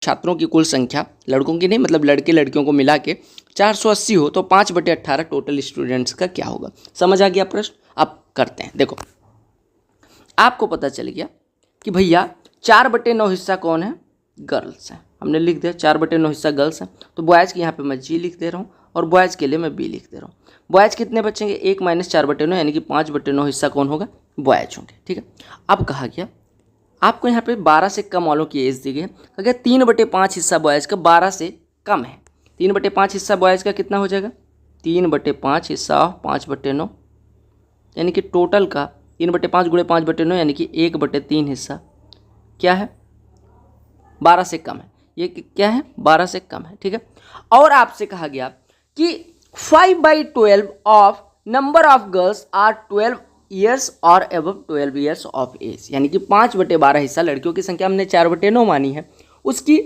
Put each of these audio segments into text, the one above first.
छात्रों की कुल संख्या, लड़कों की नहीं मतलब लड़के लड़कियों को मिला के 480 हो तो 5/18 टोटल स्टूडेंट्स का क्या होगा। समझ आ गया प्रश्न। अब करते हैं। देखो आपको पता चल गया कि भैया 4/9 हिस्सा कौन है, गर्ल्स है। हमने लिख दिया 4/9 हिस्सा गर्ल्स है, तो बॉयज़ की यहाँ पे मैं जी लिख दे रहा हूँ और बॉयज़ के लिए मैं बी लिख दे रहा हूँ। बॉयज़ कितने बचेंगे, 1 - 4/9 यानी कि 5/9 हिस्सा कौन होगा, बॉयज़ होंगे। ठीक है। अब कहा गया आपको यहाँ पे 12 से कम वालों की एज दी गई है। कहा गया 3/5 हिस्सा बॉयज़ का 12 से कम है। 3/5 हिस्सा बॉयज़ का कितना हो जाएगा, 3/5 हिस्सा 5/9 यानी कि टोटल का 3/5 गुणे 5/9 यानी कि 1/3 हिस्सा क्या है, 12 से कम है। ये क्या है, 12 से कम है। ठीक है। और आपसे कहा गया कि 5/12 of number of girls are 12 years और एबव 12 ईयर्स ऑफ एज, यानी कि 5/12 हिस्सा लड़कियों की संख्या हमने 4/9 मानी है, उसकी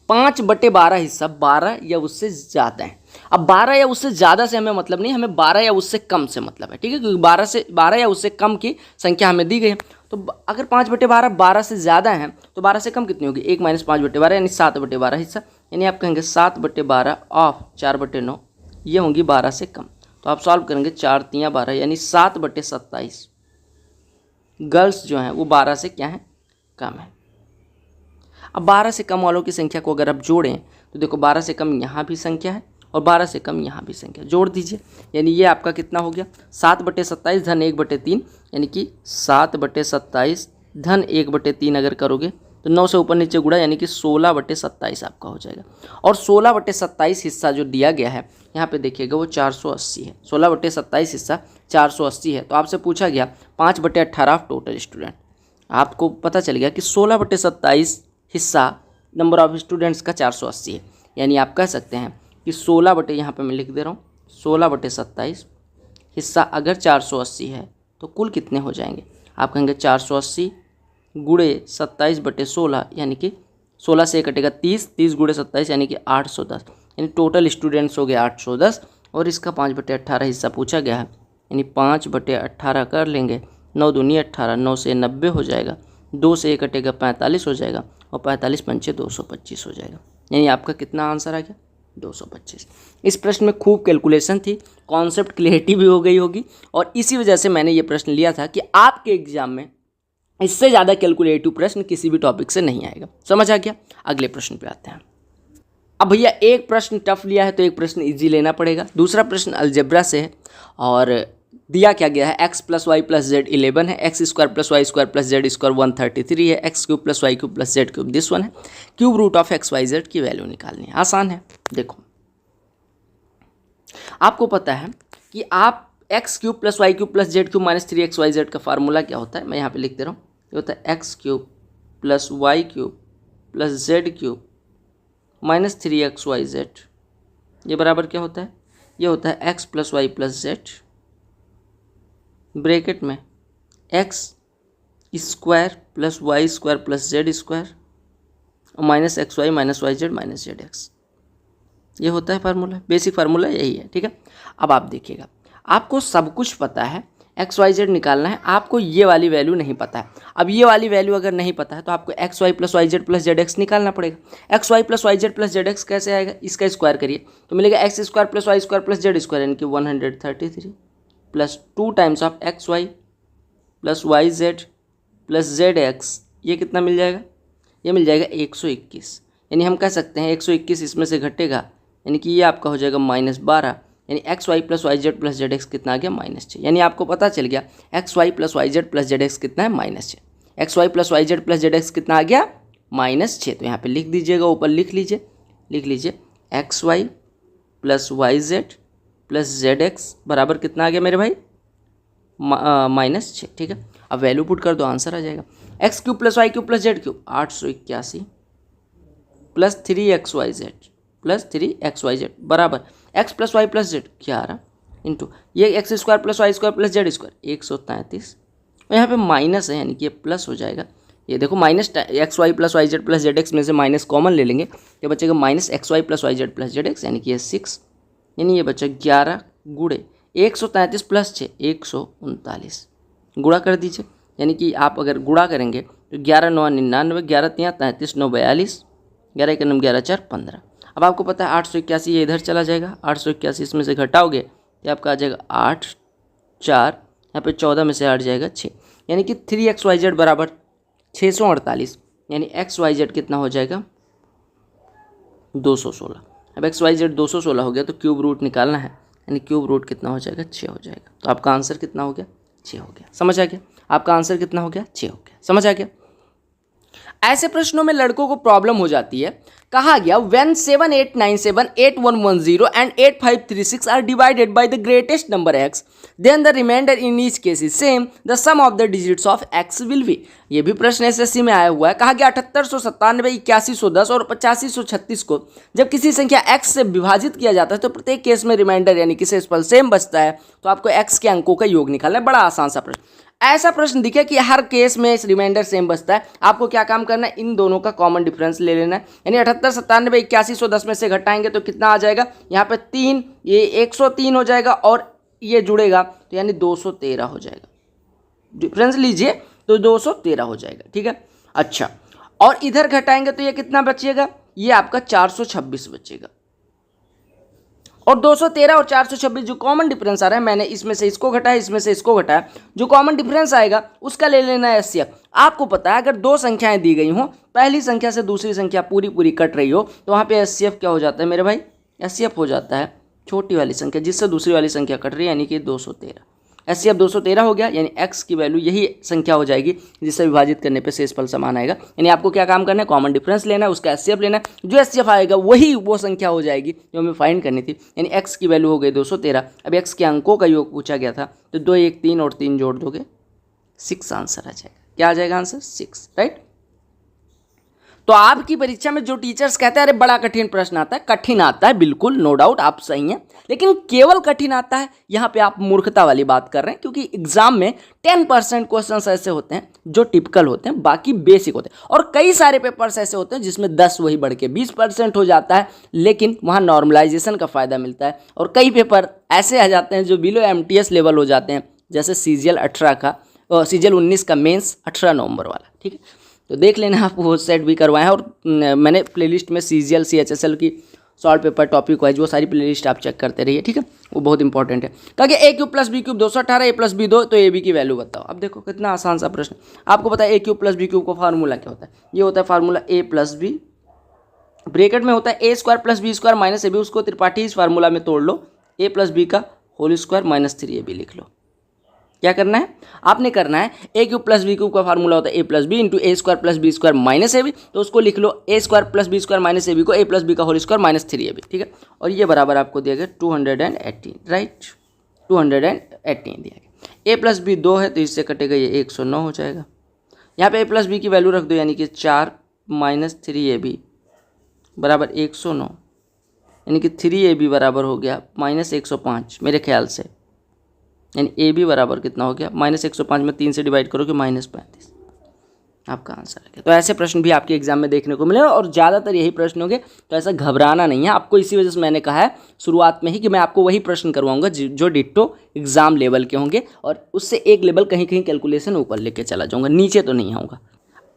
5/12 हिस्सा 12 या उससे ज़्यादा है। अब 12 या उससे ज़्यादा से हमें मतलब नहीं, हमें 12 या उससे कम से मतलब है। ठीक है, क्योंकि 12 या उससे कम की संख्या हमें दी गई है। तो अगर 5/12 12 से ज़्यादा है तो 12 से कम कितनी होगी, 1 - 5/12 यानी 7/12 हिस्सा, यानी आप कहेंगे 7/12 ऑफ 4/9 ये होंगी 12 से कम। तो आप सॉल्व करेंगे 4 × 3 = 12 यानी 7/27 गर्ल्स जो हैं वो 12 से क्या है, कम है। अब 12 से कम वालों की संख्या को अगर आप जोड़ें तो देखो 12 से कम यहाँ भी संख्या है और 12 से कम यहाँ भी संख्या, जोड़ दीजिए यानी ये आपका कितना हो गया, 7/27 धन 1/3 यानी कि 7/27 धन 1/3 अगर करोगे तो 9 से ऊपर नीचे गुणा यानी कि 16/27 आपका हो जाएगा। और 16/27 हिस्सा जो दिया गया है यहाँ पे देखिएगा वो 480 है। 16/27 हिस्सा 480 है। तो आपसे पूछा गया 5/18 ऑफ टोटल स्टूडेंट। आपको पता चल गया कि 16/27 हिस्सा नंबर ऑफ स्टूडेंट्स का 480 है, यानी आप कह सकते हैं कि 16 यहाँ पे मैं लिख दे रहा हूँ 16/27 हिस्सा अगर 480 है तो कुल कितने हो जाएंगे, आप कहेंगे 480 गुणे 27/16 यानी कि 16 से कटेगा 30, 30 गुणे 27 यानी कि 810, यानी टोटल स्टूडेंट्स हो गए 810। और इसका 5/18 हिस्सा पूछा गया है, यानी 5/18 कर लेंगे, 9 दूनी 18, 9 से 90 हो जाएगा, 2 से कटेगा 45 हो जाएगा और 45 पंचे 225 हो जाएगा, यानी आपका कितना आंसर आ गया, 225। इस प्रश्न में खूब कैलकुलेशन थी, कॉन्सेप्ट क्लियरिटी भी हो गई होगी और इसी वजह से मैंने ये प्रश्न लिया था कि आपके एग्जाम में इससे ज़्यादा कैलकुलेटिव प्रश्न किसी भी टॉपिक से नहीं आएगा। समझ आ गया। अगले प्रश्न पे आते हैं। अब भैया एक प्रश्न टफ लिया है तो एक प्रश्न इजी लेना पड़ेगा। दूसरा प्रश्न अलजेब्रा से है और दिया क्या गया है, x + y + z 11 है, x² + y² + z² 133 है, x³ + y³ + z³ this one है, क्यूब रूट ऑफ xyz की वैल्यू निकालनी है। आसान है। देखो आपको पता है कि आप x³ + y³ + z³ - 3xyz का फार्मूला क्या होता है, मैं यहाँ पे लिख दे रहा हूँ। ये होता है x³ + y³ + z³ - 3xyz। ये बराबर क्या होता है, ये होता है x + y + z ब्रैकेट में x² + y² + z² और -xy - yz - zx। ये होता है फार्मूला, बेसिक फार्मूला यही है। ठीक है। अब आप देखिएगा आपको सब कुछ पता है, xyz निकालना है, आपको ये वाली वैल्यू नहीं पता है। अब ये वाली वैल्यू अगर नहीं पता है तो आपको xy + yz + zx निकालना पड़ेगा। xy + yz + zx कैसे आएगा, इसका स्क्वायर करिए तो मिलेगा x² + y² + z² यानी कि 133 plus 2 times of xy + yz + zx, ये कितना मिल जाएगा, ये मिल जाएगा 121। यानी हम कह सकते हैं 121 इसमें से घटेगा यानी कि ये आपका हो जाएगा -12, यानी xy + yz + zx कितना आ गया, -6। यानी आपको पता चल गया xy + yz + zx कितना है, -6। xy + yz + zx कितना आ गया, -6। तो यहाँ पे लिख दीजिएगा, ऊपर लिख लीजिए xy + yz + zx बराबर कितना आ गया मेरे भाई, -6। ठीक है। अब वैल्यू पुट कर दो, आंसर आ जाएगा x³ + y³ + z³ 881 + 3xyz + 3xyz बराबर x + y + z 11 इंटू ये x² + y² + z² 133 और यहाँ पे माइनस है यानी कि ये प्लस हो जाएगा। ये देखो -xy + yz + zx में से माइनस कॉमन ले लेंगे, ये बचेगा -xy + yz + zx यानी कि ये 6, यानी ये बचा 11 गुणे 133 + 6 139 गुणा कर दीजिए, यानी कि आप अगर गुणा करेंगे तो 11 × 9 = 99, 11 × 3 = 33, 9 = 42 11 के नम 11 4 15। अब आपको पता है 881 ये इधर चला जाएगा, 881 इसमें से घटाओगे तो आपका आ जाएगा 8 4, यहाँ पे 14 में से 8 जाएगा 6, यानी कि 3xyz बराबर 648, यानी xyz कितना हो जाएगा 216। अब xyz 216 हो गया तो क्यूब रूट निकालना है, यानी क्यूब रूट कितना हो जाएगा 6 हो जाएगा। तो आपका आंसर कितना हो गया 6 हो गया। समझ आ गया? आपका आंसर कितना हो गया 6 हो गया। समझ आ गया? ऐसे प्रश्नों में लड़कों को प्रॉब्लम हो जाती है। कहा गया when 7897 8110 and 8536 are divided by the greatest number x, then the remainder in each case is same, the sum of the digits of x will be। ये भी प्रश्न एसएससी में आया हुआ है। कहा गया 7897 8110 और 8536 को जब किसी संख्या x से विभाजित किया जाता है तो प्रत्येक केस में रिमाइंडर यानी कि शेषफल सेम बचता है, तो आपको x के अंकों का योग निकालना है। बड़ा आसान सा प्रश्न। ऐसा प्रश्न दिखे कि हर केस में इस रिमाइंडर सेम बचता है, आपको क्या काम करना है, इन दोनों का कॉमन डिफरेंस ले लेना है। यानी 7897 8110 में से घटाएंगे तो कितना आ जाएगा, यहाँ पे 3, ये 103 हो जाएगा और ये जुड़ेगा तो यानी 213 हो जाएगा। डिफरेंस लीजिए तो 213 हो जाएगा। ठीक है, अच्छा, और इधर घटाएंगे तो ये कितना बचेगा, ये आपका 426 बचेगा। और 213 और 426 जो कॉमन डिफरेंस आ रहा है, मैंने इसमें से इसको घटाया, इसमें से इसको घटाया, जो कॉमन डिफरेंस आएगा उसका ले लेना है एचसीएफ। आपको पता है अगर दो संख्याएं दी गई हों, पहली संख्या से दूसरी संख्या पूरी पूरी कट रही हो, तो वहाँ पे एचसीएफ क्या हो जाता है मेरे भाई, एचसीएफ हो जाता है छोटी वाली संख्या जिससे दूसरी वाली संख्या कट रही है, यानी कि 213। एचसीएफ 213 हो गया, यानी x की वैल्यू यही संख्या हो जाएगी जिससे विभाजित करने पे शेषफल समान आएगा। यानी आपको क्या काम करना है, कॉमन डिफरेंस लेना है, उसका एचसीएफ लेना है, जो एचसीएफ आएगा वही वो संख्या हो जाएगी जो हमें फाइंड करनी थी। यानी x की वैल्यू हो गई 213। अब x के अंकों का योग पूछा गया था, तो 2 1 3 और 3 जोड़ दोगे 6 आंसर आ जाएगा। क्या आ जाएगा आंसर 6, राइट। तो आपकी परीक्षा में जो टीचर्स कहते हैं अरे बड़ा कठिन प्रश्न आता है, कठिन आता है बिल्कुल, नो डाउट आप सही हैं, लेकिन केवल कठिन आता है, यहाँ पे आप मूर्खता वाली बात कर रहे हैं। क्योंकि एग्जाम में 10% क्वेश्चंस ऐसे होते हैं जो टिपिकल होते हैं, बाकी बेसिक होते हैं, और कई सारे पेपर्स ऐसे होते हैं जिसमें 10 वही बढ़ के 20% हो जाता है, लेकिन वहाँ नॉर्मलाइजेशन का फायदा मिलता है। और कई पेपर ऐसे आ जाते हैं जो बिलो एमटीएस लेवल हो जाते हैं, जैसे सीजीएल 18 का, सीजीएल 19 का मेंस 18 नवंबर वाला। ठीक है, तो देख लेना, आप वो सेट भी करवाएं हैं, और मैंने प्लेलिस्ट में सीजीएल सीएचएसएल की सॉल्व पेपर टॉपिक वाइज वो सारी प्लेलिस्ट आप चेक करते रहिए। ठीक है, वो बहुत इंपॉर्टेंट है। कहा कि a³ + b³ 218, a + b 2, तो ab की वैल्यू बताओ। अब देखो कितना आसान सा प्रश्न। आपको पता है a³ + b³ का फार्मूला क्या होता है, ये होता है फार्मूला a + b, ब्रैकेट में होता है a² + b² - ab, उसको त्रिपाठी इस फार्मूला में तोड़ लो, a + b का होल स्क्वायर - 3ab लिख लो। क्या करना है, आपने करना है a³ + b³ का फार्मूला होता है a + b × a² + b² - ab, तो उसको लिख लो a² + b² - ab को a + b का होल स्क्वायर - 3ab। ठीक है, और ये बराबर आपको दिया गया 218, राइट, 218 दिया गया। a + b 2 है तो इससे कटेगा ये 109 हो जाएगा। यहाँ पे a + b की वैल्यू रख दो, यानी कि 4 - 3ab बराबर 109, यानी कि 3ab बराबर हो गया -105 मेरे ख्याल से, यानी ए बी बराबर कितना हो गया, -105 में 3 से डिवाइड करोगे -35, आपका आंसर आ गया। तो ऐसे प्रश्न भी आपके एग्जाम में देखने को मिले, और ज़्यादातर यही प्रश्न होंगे, तो ऐसा घबराना नहीं है आपको। इसी वजह से मैंने कहा है शुरुआत में ही कि मैं आपको वही प्रश्न करवाऊंगा जो डिट्टो एग्जाम लेवल के होंगे, और उससे एक लेवल कहीं कहीं कैलकुलेशन ऊपर लेके चला जाऊँगा, नीचे तो नहीं आऊँगा।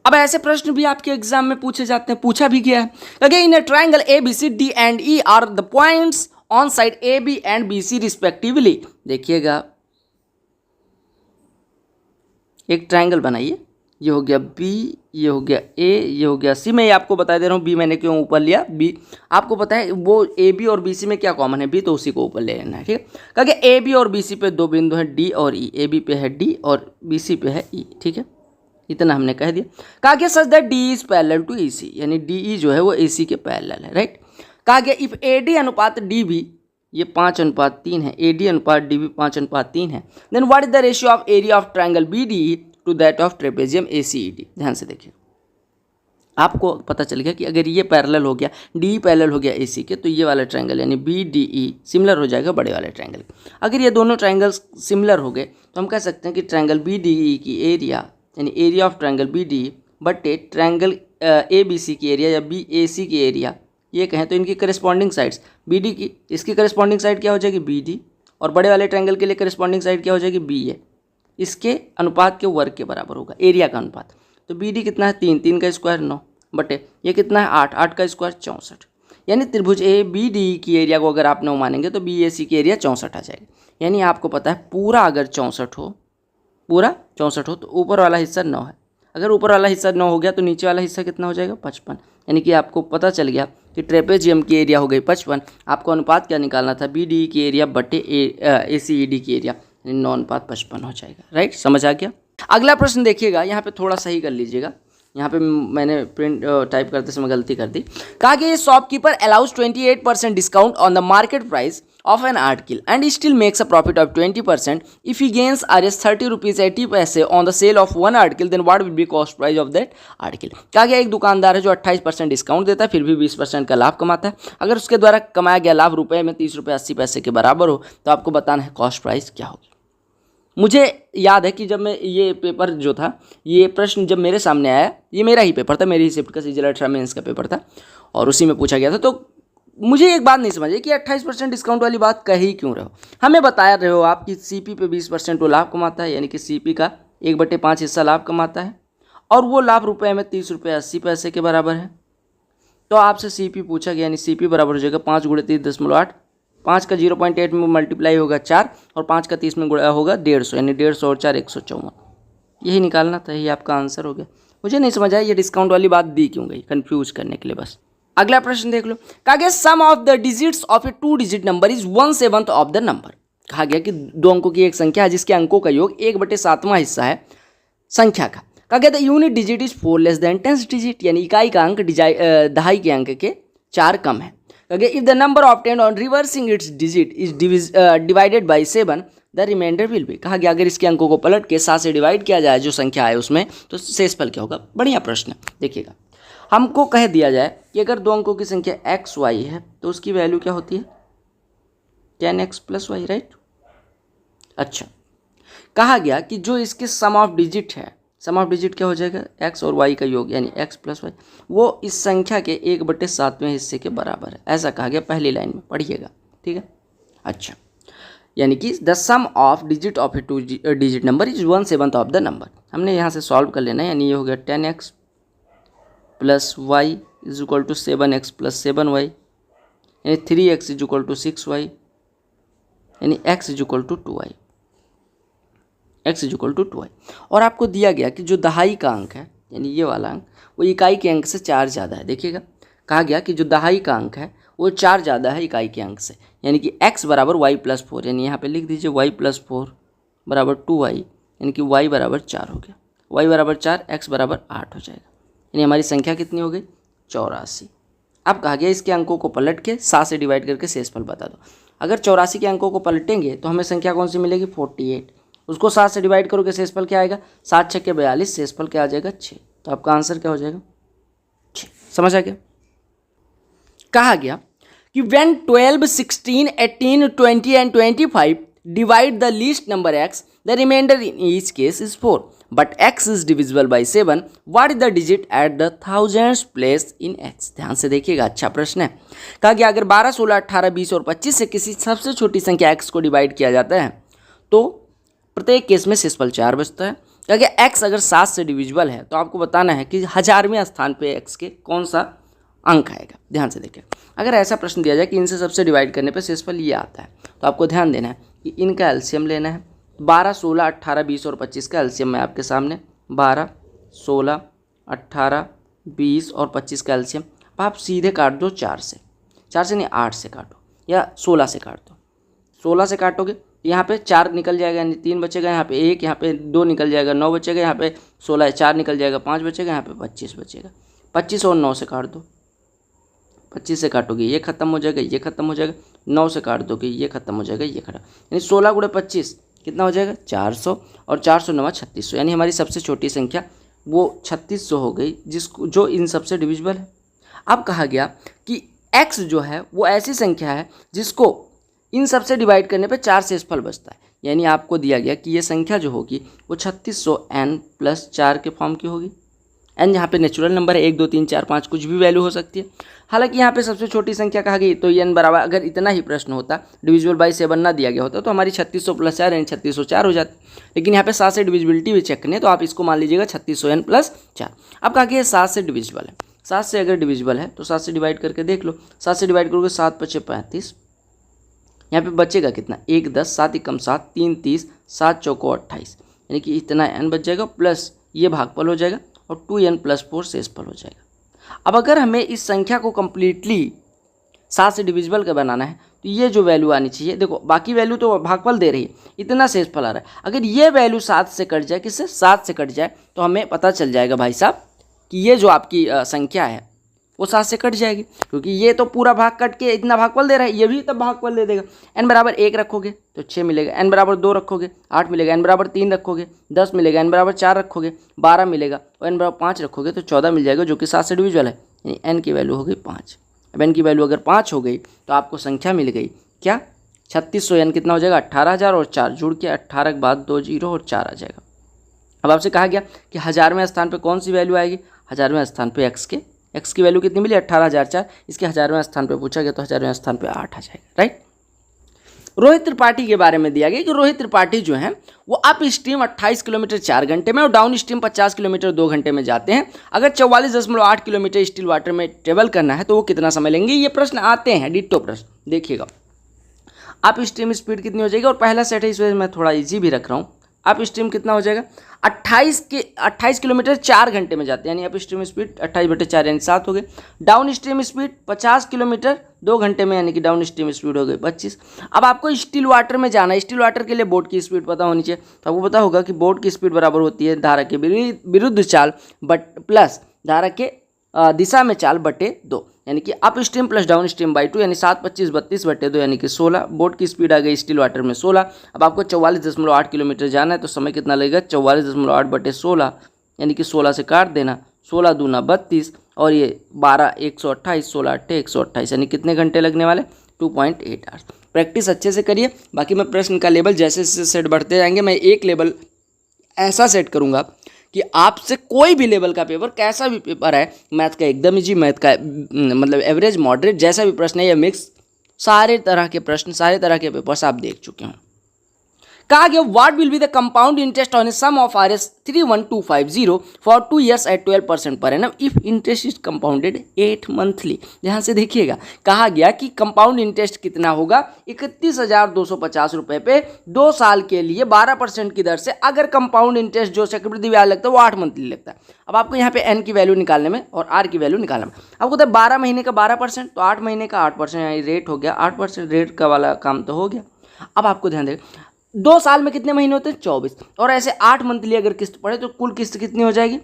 अब ऐसे प्रश्न भी आपके एग्जाम में पूछे जाते हैं, पूछा भी गया है। Again in a triangle ABC D and E are the points on side AB and BC respectively. देखिएगा, एक ट्रायंगल बनाइए, ये हो गया B, ये हो गया A, ये हो गया C। मैं ये आपको बता दे रहा हूँ B मैंने क्यों ऊपर लिया। B आपको पता है वो AB और BC में क्या कॉमन है, B, तो उसी को ऊपर ले लेना है। ठीक है, क्योंकि AB और BC पे 2 बिंदु हैं D और E, AB पे है D और BC पे है E। ठीक है, इतना हमने कह दिया। कहा गया such that D is parallel to AC, यानी DE जो है वो AC के पैरेलल है, राइट। कहा गया इफ AD अनुपात DB ये 5:3 है, AD अनुपात DB 5:3 है, then what is the ratio of area of triangle BDE to that of trapezium ACED। ध्यान से देखिए, आपको पता चल गया कि अगर ये पैरेलल हो गया, DE पैरेलल हो गया AC के, तो ये वाला ट्रायंगल यानी BDE सिमिलर हो जाएगा बड़े वाले ट्रायंगल। अगर ये दोनों ट्रायंगल्स सिमिलर हो गए तो हम कह सकते हैं कि ट्रायंगल BDE की एरिया यानी एरिया ऑफ ट्रायंगल BDE बटे ट्रायंगल ABC की एरिया या BAC की एरिया, ये कहें तो इनकी करस्पॉन्डिंग साइड्स BD की, इसकी करस्पॉन्डिंग साइड क्या हो जाएगी BD, और बड़े वाले ट्रायंगल के लिए करस्पॉन्डिंग साइड क्या हो जाएगी BA, इसके अनुपात के वर्ग के बराबर होगा एरिया का अनुपात। तो BD कितना है 3, 3 का स्क्वायर 9, बटे ये कितना है 8, 8 का स्क्वायर 64। यानी त्रिभुज ए बी डी की एरिया को अगर आप 9 मानेंगे तो बी ए सी की एरिया 64 आ जाएगा। यानी आपको पता है पूरा अगर 64 हो, पूरा 64 हो तो ऊपर वाला हिस्सा 9 है। अगर ऊपर वाला हिस्सा 9 हो गया तो नीचे वाला हिस्सा कितना हो जाएगा 55। यानी कि आपको पता चल गया कि ट्रेपेजियम की एरिया हो गई 55। आपको अनुपात क्या निकालना था, बी डी की एरिया बटे ए सी ई डी की एरिया, यानी 9 अनुपात 55 हो जाएगा। राइट, समझ आ गया। अगला प्रश्न देखिएगा, यहाँ पे थोड़ा सही कर लीजिएगा, यहाँ पे मैंने प्रिंट टाइप करते समय गलती कर दी। कहा कि shopkeeper allows 28% discount on the market price of an article and still makes a profit of 20% if he gains Rs 30 rupees 80 पैसे on the sale of one article, then what will be cost price of that article। कहा गया एक दुकानदार है जो 28% discount देता है फिर भी 20% का लाभ कमाता है। अगर उसके द्वारा कमाया गया लाभ रुपए में 30 रुपये 80 पैसे के बराबर हो तो आपको बताना है कॉस्ट प्राइस क्या होगी। मुझे याद है कि जब मैं ये पेपर जो था, ये प्रश्न जब मेरे सामने आया, ये मेरा ही पेपर था, मेरी ही शिफ्ट का सीजीएल 18 मेंस का पेपर था और उसी में पूछा गया था। तो मुझे एक बात नहीं समझ आई कि 28% डिस्काउंट वाली बात कह ही क्यों रहे हो। हमें बता रहे हो आप कि सीपी पे 20% वो लाभ कमाता है, यानी कि सीपी का 1/5 हिस्सा लाभ कमाता है और वो लाभ रुपए में 30 रुपये 80 पैसे के बराबर है। तो आपसे सीपी पूछा गया, यानी सीपी बराबर हो जाएगा 5 × 30.8, 5 का 0.8 में मल्टीप्लाई होगा 4 और 5 का 30 में गुणा होगा 150, यानी 150 और 4 154। यही निकालना था, यही आपका आंसर हो गया। मुझे नहीं समझ आया ये डिस्काउंट वाली बात दी क्यों गई, कन्फ्यूज करने के लिए बस। अगला प्रश्न देख लो। कहा गया sum of the digits of a 2 digit number is 1/7 of the number. कहा गया कि 2 अंकों की एक संख्या है जिसके अंकों का योग 1/7वां हिस्सा है संख्या का। कहा गया the unit digit is 4 less than 10 digit, यानी इकाई का अंक दहाई के अंक के 4 कम है। कहा गया if the number obtained on reversing its digit is divided by 7 the remainder will be. कहा गया अगर इसके अंकों को पलट के 7 से डिवाइड किया जाए जो संख्या है उसमें तो शेषफल क्या होगा। बढ़िया प्रश्न है। देखिएगा, हमको कह दिया जाए कि अगर 2 अंकों की संख्या एक्स वाई है तो उसकी वैल्यू क्या होती है 10x + y, राइट। अच्छा, कहा गया कि जो इसके सम ऑफ डिजिट है, सम ऑफ डिजिट क्या हो जाएगा x और y का योग, यानी x + y, वो इस संख्या के 1/7वें हिस्से के बराबर है। ऐसा कहा गया पहली लाइन में, पढ़िएगा, ठीक है। अच्छा, यानी कि the sum of digit of a 2 digit number is 1/7 of the number. हमने यहाँ से सॉल्व कर लेना है, यानी ये हो गया 10x + y = 7x + 7y, यानी 3x = 6y, यानी x = 2y, x = 2y। और आपको दिया गया कि जो दहाई का अंक है, यानी ये वाला अंक, वो इकाई के अंक से 4 ज़्यादा है। देखिएगा, कहा गया कि जो दहाई का अंक है वो 4 ज़्यादा है इकाई के अंक से, यानी कि x = y + 4, यानी यहाँ पे लिख दीजिए y + 4 = 2y, यानी कि y = 4 हो गया। y = 4, x = 8 हो जाएगा, यानी हमारी संख्या कितनी हो गई 84। अब कहा गया इसके अंकों को पलट के 7 से डिवाइड करके शेषफल बता दो। अगर 84 के अंकों को पलटेंगे तो हमें संख्या कौन सी मिलेगी 48। उसको 7 से डिवाइड करोगे शेषफल क्या आएगा 7 × 6 = 42, शेषफल क्या आ जाएगा 6। तो आपका आंसर क्या हो जाएगा 6। समझ आ गया। कहा गया कि when 12, 16, 18, 20 and 25 divide the least number x, the remainder in each case is 4, but x is divisible by 7, what is the digit at the thousandth place in x। ध्यान से देखिएगा, अच्छा प्रश्न है। कहा गया अगर 12, 16, 18, 20 और 25 से किसी सबसे छोटी संख्या x को डिवाइड किया जाता है तो प्रत्येक केस में शेषफल 4 बचता है। कहा गया x अगर 7 से डिविजिबल है तो आपको बताना है कि 1000वें स्थान पे x के कौन सा अंक आएगा। ध्यान से देखिए, अगर ऐसा प्रश्न दिया जाए कि इनसे सबसे डिवाइड करने पे शेषफल ये आता है तो आपको ध्यान देना है कि इनका एलसीएम लेना है। 12, 16, 18, 20 और 25 का एलसीएम है आपके सामने, 12, 16, 18, 20 और 25 का एलसीएम। आप सीधे काट दो 4 से, 4 से नहीं 8 से काटो या 16 से काट दो। 16 से काटोगे यहाँ पे 4 निकल जाएगा, यानी 3 बचेगा, यहाँ पे 1, यहाँ पे 2 निकल जाएगा, 9 बचेगा, यहाँ पे 16 4 निकल जाएगा, 5 बचेगा, यहाँ पे 25 बचेगा। 25 और 9 से काट दो, 25 से काटोगे ये खत्म हो जाएगा, ये खत्म हो जाएगा, 9 से काट दोगे ये खत्म हो जाएगा, ये खत्म, यानी 16 × 25 कितना हो जाएगा 400 और 409 3600, यानी हमारी सबसे छोटी संख्या वो 3600 हो गई जिसको जो इन सबसे डिविजिबल है। अब कहा गया कि x जो है वो ऐसी संख्या है जिसको इन सबसे डिवाइड करने पे 4 शेषफल बचता है, यानी आपको दिया गया कि ये संख्या जो होगी वो 3600 n + 4 के फॉर्म की होगी। एन यहाँ पे नेचुरल नंबर है, 1, 2, 3, 4, 5 कुछ भी वैल्यू हो सकती है। हालांकि यहाँ पे सबसे छोटी संख्या कहा गई तो n बराबर, अगर इतना ही प्रश्न होता डिविजिबल बाई 7 ना दिया गया होता तो हमारी 3600 + 4 यानी 3604 हो जाती। लेकिन यहाँ पे 7 से डिविजिबिलिटी भी चेक करनी है तो आप इसको मान लीजिएगा 3600 n + 4। अब कहा कि 7 से डिविजिबल है, 7 से अगर डिविजिबल है तो 7 से डिवाइड करके देख लो। 7 से डिवाइड करोगे 7 × 5 = 35। यहाँ पे बचेगा कितना, 1 10, 7 × 7 3 30, 7 चौको 28, यानी कि इतना n बच जाएगा, प्लस ये भागफल हो जाएगा और 2n + 4 शेषफल हो जाएगा। अब अगर हमें इस संख्या को कम्प्लीटली 7 से डिविजिबल का बनाना है तो ये जो वैल्यू आनी चाहिए, देखो बाकी वैल्यू तो भागफल दे रही है, इतना शेषफल आ रहा है, अगर ये वैल्यू 7 से कट जाए, किससे, 7 से कट जाए, तो हमें पता चल जाएगा भाई साहब कि ये जो आपकी संख्या है वो 7 से कट जाएगी, क्योंकि ये तो पूरा भाग कट के इतना भागफल दे रहा है, ये भी तब भागफल दे देगा। n बराबर 1 रखोगे तो 6 मिलेगा, n बराबर 2 रखोगे 8 मिलेगा, n बराबर 3 रखोगे 10 मिलेगा, n बराबर 4 रखोगे 12 मिलेगा, और n बराबर 5 रखोगे तो 14 मिल जाएगा, जो कि 7 से डिविजिबल है, यानी n की वैल्यू हो गई 5। अब n की वैल्यू अगर 5 हो गई तो आपको संख्या मिल गई क्या, 3600, n कितना हो जाएगा, 18,000 और 4 जुड़ के 18 के बाद 2 0 और 4 आ जाएगा। अब आपसे कहा गया कि 1000वें स्थान पे कौन सी वैल्यू आएगी, 1000वें स्थान पे x की वैल्यू कितनी मिली, 18,004, इसके 1000वें स्थान पे पूछा गया तो 1000वें स्थान पे 8 आ जाएगा, राइट। रोहित त्रिपाठी के बारे में दिया गया कि रोहित त्रिपाठी जो है वो अप स्ट्रीम 28 किलोमीटर 4 घंटे में और डाउन स्ट्रीम 50 किलोमीटर 2 घंटे में जाते हैं। अगर 44.8 किलोमीटर स्टिल वाटर में ट्रेवल करना है तो वो कितना समय लेंगे। ये प्रश्न आते हैं, डिट्टो प्रश्न देखिएगा। अप स्ट्रीम स्पीड कितनी हो जाएगी, और पहला सेट है इस वजह से मैं थोड़ा ईजी भी रख रहा हूँ। अप स्ट्रीम कितना हो जाएगा, 28 किलोमीटर 4 घंटे में जाते हैं, यानी अप स्ट्रीम स्पीड 28/4 यानी 7 हो गए। डाउन स्ट्रीम स्पीड 50 किलोमीटर 2 घंटे में, यानी कि डाउन स्ट्रीम स्पीड हो गई 25। अब आपको स्टिल वाटर में जाना है, स्टिल वाटर के लिए बोट की स्पीड पता होनी चाहिए, तो आपको पता होगा कि बोट की स्पीड बराबर होती है धारा के विरुद्ध चाल प्लस धारा के दिशा में चाल बटे 2, यानी कि up stream plus down stream by 2, यानी 7 25 32/2, यानी कि 16। बोट की स्पीड आ गई स्टिल वाटर में 16। अब आपको 44.8 किलोमीटर जाना है तो समय कितना लगेगा, 44.8/16, यानी कि 16 से काट देना, 16 दूना 32 और ये 12 128, 16 8 128, यानी कितने घंटे लगने वाले, 2.8 आवर्स। प्रैक्टिस अच्छे से करिए। बाकी मैं प्रश्न का लेवल जैसे जैसे सेट बढ़ते जाएंगे, मैं एक लेवल ऐसा सेट करूँगा कि आपसे कोई भी लेवल का पेपर, कैसा भी पेपर है, मैथ का एकदम इजी, मैथ का मतलब एवरेज मॉडरेट, जैसा भी प्रश्न है या मिक्स, सारे तरह के प्रश्न, सारे तरह के पेपर्स आप देख चुके हैं। कहा गया what will be the compound interest on a sum of RS 31250 for 2 years at 12% per annum if interest is compounded 8 monthly. ध्यान से देखिएगा, कहा गया कि कंपाउंड इंटरेस्ट कितना होगा, 31,250 रुपये पे 2 साल के लिए 12% की दर से, अगर कंपाउंड इंटरेस्ट जो चक्रवृद्धि ब्याज लगता है वो 8 मंथली लगता है। अब आपको यहाँ पे n की वैल्यू निकालने में और r की वैल्यू निकालने में आपको तो 12 महीने का 12%, तो 8 महीने का 8%, यानी रेट हो गया 8%, रेट का वाला काम तो हो गया। अब आपको ध्यान देगा 2 साल में कितने महीने होते हैं, 24, और ऐसे 8 मंथली अगर किस्त पड़े तो कुल किस्त कितनी हो जाएगी,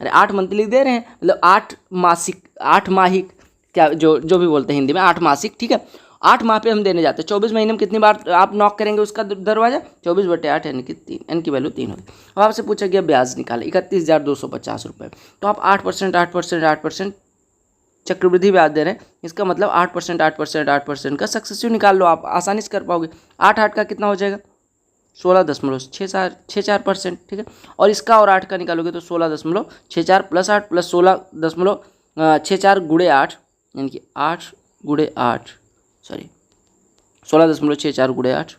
अरे 8 मंथली दे रहे हैं, मतलब 8 मासिक, 8 माहिक, क्या जो भी बोलते हैं हिंदी में, 8 मासिक, ठीक है। 8 माह पे हम देने जाते हैं, 24 महीने में कितनी बार आप नॉक करेंगे उसका दरवाजा, 24/8, यानी कि 3, n की वैल्यू 3 होगी। अब आपसे पूछा गया ब्याज निकाले 31,250 रुपये, तो आप 8% चक्रवृद्धि ब्याज दे रहे हैं, इसका मतलब 8% का सक्सेसिव निकाल लो, आप आसानी से कर पाओगे। 8 का कितना हो जाएगा, 16.64%, ठीक है। और इसका और 8 का निकालोगे तो 16.64 प्लस 8 प्लस 16.64 गुणे 8, यानी कि 16.64 गुणे 8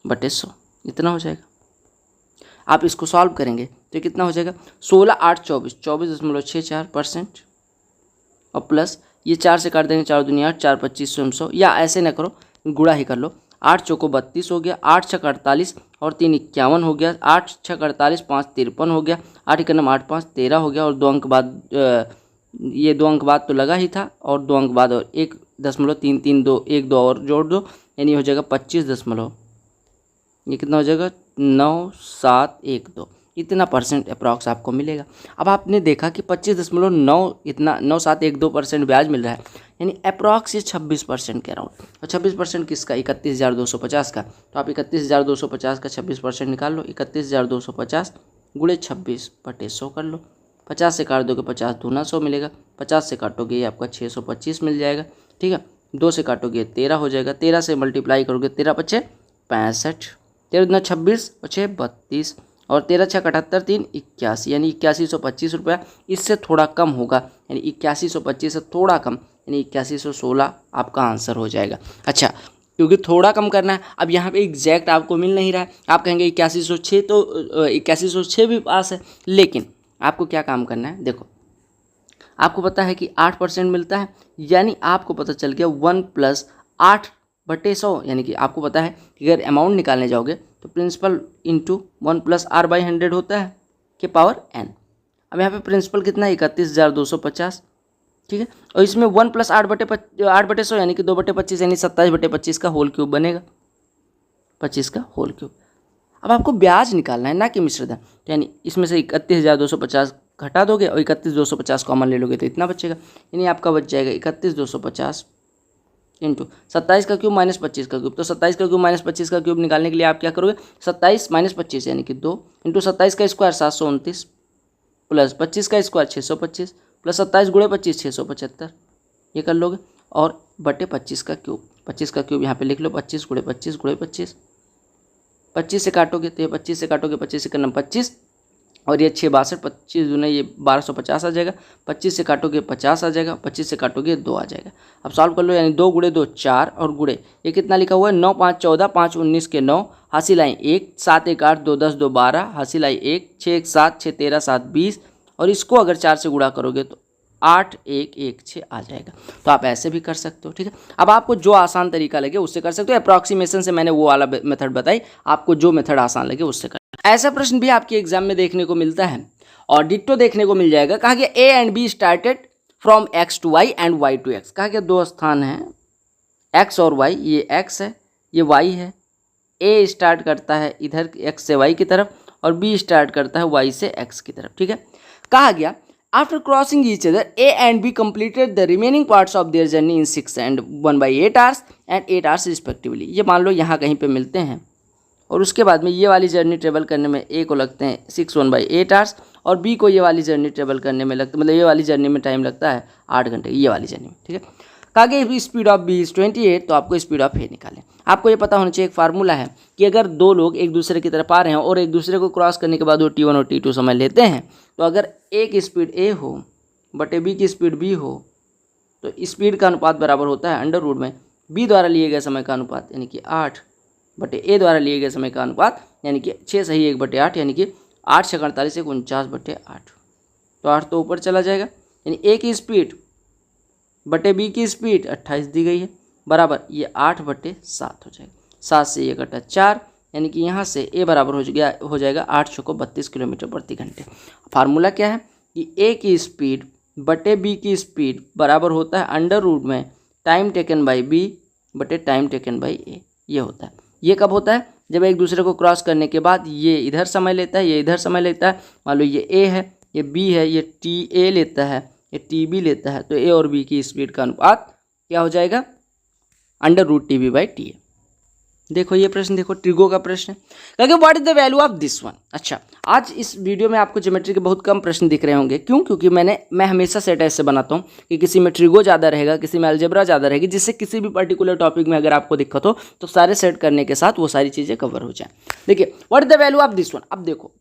बटे 100, इतना हो जाएगा। आप इसको सॉल्व करेंगे तो कितना हो जाएगा, 16 8 24, 24.64%, और प्लस ये 4 से काट देंगे, 4 दूनी 8, 4 25 100, या ऐसे ना करो, गुणा ही कर लो, 8 चौको 32 हो गया, 8 6 48 और 3 51 हो गया, 8 6 48, 5 53 हो गया, 8 1 8 5 13 हो गया, और 2 अंक बाद ये 2 अंक बाद तो लगा ही था, और 2 अंक बाद और 1.332 1 2 और जोड़ दो, यानी हो जाएगा 25 ये कितना हो जाएगा 9712, इतना परसेंट अप्रॉक्स आपको मिलेगा। अब आपने देखा कि 25.9 इतना 9712% ब्याज मिल रहा है, यानी अप्रॉक्स ये 26% के अराउंड, और 26% किसका, 31,250 का, तो आप 31,250 का 26% निकाल लो, 31,250 गुणे 26/100 कर लो, 50 से काट दोगे 50 दूना 100 मिलेगा, 50 से काटोगे ये आपका 625 मिल जाएगा, ठीक है। 2 से काटोगे 13 हो जाएगा, 13 से मल्टीप्लाई करोगे 13 5 65, 13 दूना 26 और 6 32, और 13 6 78 3 81, यानी 8125 रुपया, इससे थोड़ा कम होगा, यानी 8125 से थोड़ा कम, यानी 8116 आपका आंसर हो जाएगा। अच्छा, क्योंकि थोड़ा कम करना है, अब यहाँ पे एग्जैक्ट आपको मिल नहीं रहा है, आप कहेंगे 8106, तो 8106 भी पास है, लेकिन आपको क्या काम करना है, देखो आपको पता है कि 8% मिलता है, यानी आपको पता चल गया 1 + 8/100, यानी कि आपको पता है कि अगर अमाउंट निकालने जाओगे तो प्रिंसिपल इंटू 1 + R/100 होता है के पावर n। अब यहाँ पे प्रिंसिपल कितना है 31,250, ठीक है। और इसमें 1 + 8/100 यानी कि 2/25 यानी 27/25 का होल क्यूब बनेगा, 25 का होल क्यूब। अब आपको ब्याज निकालना है ना कि मिश्रधन, तो यानी इसमें से 31,250 घटा दोगे और 31,250 कॉमन ले लोगे तो इतना बचेगा, यानी आपका बच जाएगा 31,250 इंटू 27 का क्यूब माइनस 25 का क्यूब। तो 27 का क्यूब माइनस 25 का क्यूब निकालने के लिए आप क्या करोगे, 27 - 25 यानी कि 2 इंटू 27 का स्क्वायर 729 प्लस 25 का स्क्वायर 625 प्लस 27 × 25 675, ये कर लोगे। और बटे 25 का क्यूब, 25 का क्यूब यहाँ पे लिख लो, 25 × 25 × 25, 25 से काटोगे तो ये 25 से काटोगे, 25 से करना 25 और ये 6 62, 25 दूने ये 1250 आ जाएगा, 25 से काटोगे 50 आ जाएगा, 25 से काटोगे 2 आ जाएगा। अब सॉल्व कर लो, यानी 2 × 2 4 और गुणे ये कितना लिखा हुआ है 9 × 5 14, 5 19 के 9, हासिल आई 1, 7 1 8, 2 10, 2 12, हासिल आई 1, 6 1 7, 6 13, 7 20 और इसको अगर 4 से गुणा करोगे तो 8 1 1 6 आ जाएगा। तो आप ऐसे भी कर सकते हो, ठीक है। अब आपको जो आसान तरीका लगे उससे कर सकते हो, अप्रॉक्सीमेशन से मैंने वो वाला मेथड बताई, आपको जो मेथड आसान लगे उससे कर। ऐसा प्रश्न भी आपके एग्जाम में देखने को मिलता है और डिट्टो देखने को मिल जाएगा। कहा गया A and B started from X to Y and Y to X। कहा गया 2 स्थान हैं X और Y, ये X है ये Y है। A स्टार्ट करता है इधर X से Y की तरफ और B स्टार्ट करता है Y से X की तरफ, ठीक है। कहा गया after crossing each other A and B completed the remaining parts of their journey in 6 and 1/8 hours and 8 hours respectively। ये मान लो यहाँ कहीं पे मिलते हैं और उसके बाद में ये वाली जर्नी ट्रेवल करने में A को लगते हैं 6 1/8 आवर्स और B को ये वाली जर्नी ट्रेवल करने में लगता, मतलब ये वाली जर्नी में टाइम लगता है 8 घंटे, ये वाली जर्नी में, ठीक है। कहा गया स्पीड ऑफ B इज 28, तो आपको स्पीड ऑफ A निकालें। आपको ये पता होना चाहिए एक फार्मूला है कि अगर 2 लोग एक दूसरे की तरफ आ रहे हैं और एक दूसरे को क्रॉस करने के बाद वो T1 और T2 समय लेते हैं, तो अगर A की स्पीड A हो बटे B की स्पीड B हो तो स्पीड का अनुपात बराबर होता है अंडर रूट में B द्वारा लिए गए समय का अनुपात यानी कि 8 बटे A द्वारा लिए गए समय का अनुपात यानी कि 6 सही 1/8 यानी कि 8 6 48 49/8। तो 8 तो ऊपर चला जाएगा, यानी A की स्पीड बटे B की स्पीड 28 दी गई है बराबर ये 8/7 हो जाएगा। 7 से ये कटा 4 यानी कि यहाँ से A बराबर हो जाएगा 8 × 32 किलोमीटर प्रति घंटे। फार्मूला क्या है कि A की स्पीड बटे B की स्पीड बराबर होता है अंडर रूट में टाइम टेकन बाई B बटे टाइम टेकन बाई A। ये होता है, ये कब होता है जब एक दूसरे को क्रॉस करने के बाद ये इधर समय लेता है ये इधर समय लेता है। मान लो ये A है ये B है, ये TA लेता है ये TB लेता है, तो A और B की स्पीड का अनुपात क्या हो जाएगा अंडर रूट TB/TA। देखो ये प्रश्न देखो, ट्रिगो का प्रश्न है। क्योंकि what is the value of this one. अच्छा, आज इस वीडियो में आपको ज्योमेट्री के बहुत कम प्रश्न दिख रहे होंगे, क्यों? क्योंकि मैं हमेशा सेट ऐसे बनाता हूँ कि किसी में ट्रिगो ज़्यादा रहेगा, किसी में अलजेब्रा ज़्यादा रहेगी, जिससे किसी भी पर्टिकुलर टॉपिक में अगर आपको दिक्कत हो तो सारे सेट करने के साथ वो सारी चीज़ें कवर हो जाए। देखिए what is the value of this one. अब देखो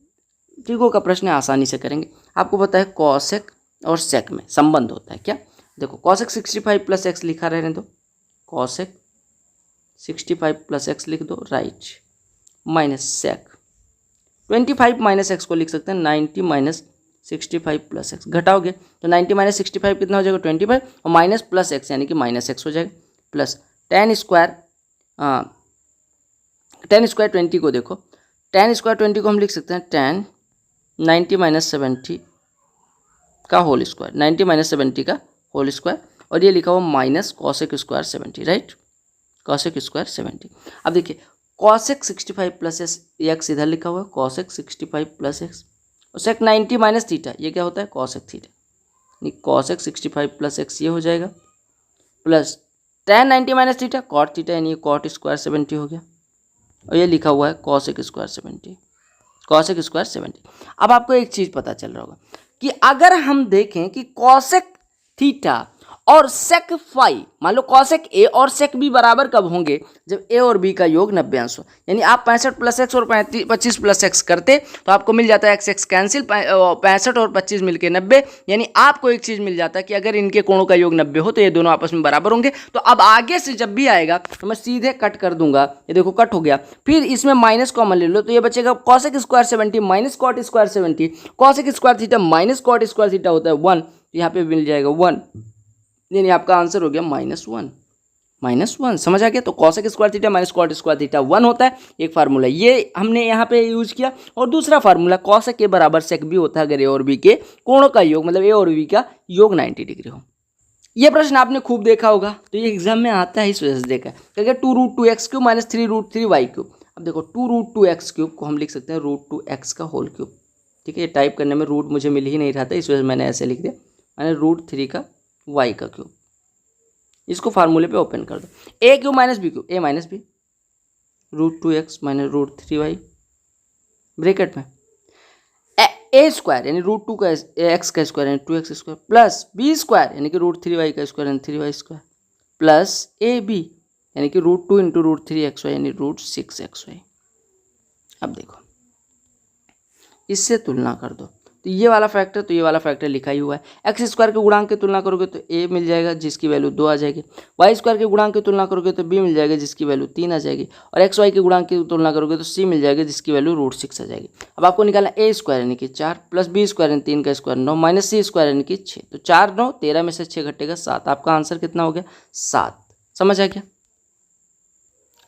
ट्रिगो का प्रश्न आसानी से करेंगे। आपको पता है कॉसेक और सेक में संबंध होता है क्या? देखो कॉसेक 65 + x लिखा रहने दो, कॉसेक 65 + x लिख दो राइट, माइनस सेक 25 - x को लिख सकते हैं 90 - 65 + x। घटाओगे तो 90 - 65 कितना हो जाएगा 25 और माइनस प्लस x यानी कि -x हो जाएगा प्लस tan स्क्वायर 20 को देखो, tan स्क्वायर 20 को हम लिख सकते हैं tan 90 - 70 का होल स्क्वायर, 90 - 70 का होल स्क्वायर और ये लिखा हुआ minus cosec square 70 right, cosec square 70। अब देखिए कॉसेक 65 + x इधर लिखा हुआ है कॉसेक 65 + x और सेक 90 - थीटा, ये क्या होता है कॉसेक थीटा, यानी कॉसेक 65 + x ये हो जाएगा plus tan 90 - theta cot theta यानी कॉट स्क्वायर 70 हो गया और ये लिखा हुआ है कॉसेक स्क्वायर 70, कॉसेक स्क्वायर 70। अब आपको एक चीज़ पता चल रहा होगा कि अगर हम देखें कि कॉसेक थीटा और सेक फाई, मान लो कॉसेक ए और सेक बी बराबर कब होंगे, जब ए और बी का योग 90 अंश हो। यानी आप 65 प्लस एक्स और 25 प्लस एक्स करते तो आपको मिल जाता है एक्स एक्स कैंसिल, 65 और 25 मिलके 90। यानी आपको एक चीज मिल जाता है कि अगर इनके कोणों का योग 90 हो तो ये दोनों आपस में बराबर होंगे। तो अब आगे से जब भी आएगा तो मैं सीधे कट कर दूंगा, ये देखो कट हो गया। फिर इसमें माइनस कॉमन ले लो तो ये बचेगा cosec square 70 minus cot square 70, cosec square theta minus cot square theta होता है 1, तो यहाँ पे मिल जाएगा 1, यानी आपका आंसर हो गया -1। समझ आ गया। तो cosec square theta minus cot square theta 1 होता है, एक फार्मूला ये हमने यहाँ पे यूज किया। और दूसरा फार्मूला कॉसेक के बराबर सेक भी होता है अगर ए और बी के कोणों का योग, मतलब ए और बी का योग 90 डिग्री हो। ये प्रश्न आपने खूब देखा होगा, तो ये एग्जाम में आता है, इस वजह से देखा है। क्या 2√2x³ माइनस 3√3y³। अब देखो 2√2x³ को हम लिख सकते हैं √2x का होल क्यूब। ठीक है, ये टाइप करने में रूट मुझे मिल ही नहीं रहा था, इस वजह से मैंने ऐसे लिख दिया, मैंने √3 का y का क्यूब। इसको फार्मूले पे ओपन कर दो, a³ minus b³ a minus b, √2x minus √3y bracket में a स्क्वायर यानी √2 का x का स्क्वायर यानी 2x square plus b square यानी कि √3y का स्क्वायर यानी 3y स्क्वायर प्लस ab यानी कि √2 इंटू √3xy यानी √6xy। अब देखो इससे तुलना कर दो, तो ये वाला फैक्टर तो ये वाला फैक्टर लिखा ही हुआ है। एक्स स्क्वायर के गुणांक की तुलना करोगे तो a मिल जाएगा जिसकी वैल्यू 2 आ जाएगी, वाई स्क्वायर के गुणांक की तुलना करोगे तो b मिल जाएगा जिसकी वैल्यू 3 आ जाएगी, और एक्स वाई के गुणांक की तुलना करोगे तो c मिल जाएगा जिसकी वैल्यू √6 आ जाएगी। अब आपको निकालना a स्क्वायर यानी कि 4 प्लस b स्क्वायर यानी 3 का स्क्वायर 9 माइनस c स्क्वायर यानी कि 6, तो 4 9 13 में से 6 घटेगा 7, आपका आंसर कितना हो गया 7। समझ आ गया।